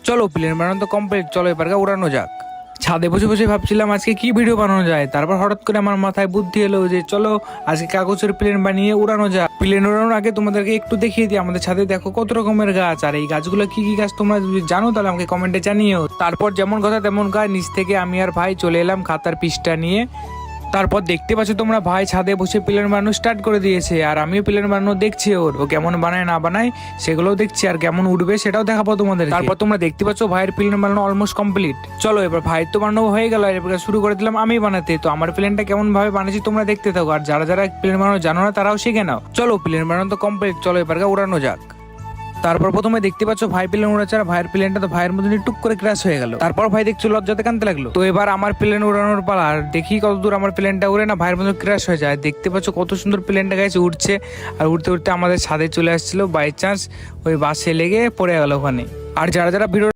চলো প্লেন বানানো তো কমপ্লিট, চলো এবার উড়ানো যাক। ছাদে বসে বসে ভাবছিলাম আজকে কি ভিডিও বানানো যায়, তারপর হঠাৎ করে আমার মাথায় বুদ্ধি এলো যে চলো আজকে কাগজের প্লেন বানিয়ে উড়ানো যাক। প্লেন উড়ানোর আগে তোমাদেরকে একটু দেখিয়ে দিই আমাদের ছাদে দেখো কত রকমের গাছ, আর এই গাছগুলো কি কি গাছ তোমরা যদি জানো তাহলে আমাকে কমেন্টে জানিও। তারপর যেমন কথা তেমন কাজ, নিচ থেকে আমি আর ভাই চলে এলাম খাতার পিসটা নিয়ে। তারপর দেখতে পাচ্ছ তোমরা ভাই ছাদে বসে প্লেন বানানো স্টার্ট করে দিয়েছে, আর আমিও প্লেন বানানো দেখছি ও কেমন বানায় না বানায় সেগুলোও দেখছি, আর কেমন উঠবে সেটাও দেখাবো তোমাদের। তারপর তোমরা দেখতে পাচ্ছ ভাইয়ের প্লেন বানানো অলমোস্ট কমপ্লিট। চলো এবার ভাইয়ের তো বানানো হয়ে গেল, এবার শুরু করে দিলাম আমি বানাতে। তো আমার প্লেনটা কেমন ভাবে বানাচ্ছি তোমরা দেখতে থাকো, আর যারা যারা প্লেন বানানো জানো না তারাও শিখে নাও। চলো প্লেন বানানো তো কমপ্লিট, চলো এবার উড়ানো যাক। তারপর প্রথমে দেখতে পাচ্ছ ভাই প্লেন উড়াচ্ছে, আর ভাইয়ের প্লেনটা তো ভাইয়ের মধ্যে টুক করে ক্র্যাশ হয়ে গেল। তারপর ভাই দেখছো লজ্জাতে কানতে লাগলো। তো এবার আমার প্লেন উড়ানোর পালা, আর দেখি কতদূর আমার প্লেনটা উড়ে না ভাইয়ের মধ্যে ক্র্যাশ হয়ে যায়। দেখতে পাচ্ছ কত সুন্দর প্লেনটা গাইছে উঠছে, আর উঠতে উঠতে আমাদের ছাদে চলে আসছিল, বাই চান্স ওই বাসে লেগে পড়ে গেল ওখানে। আর যারা যারা ভিডিও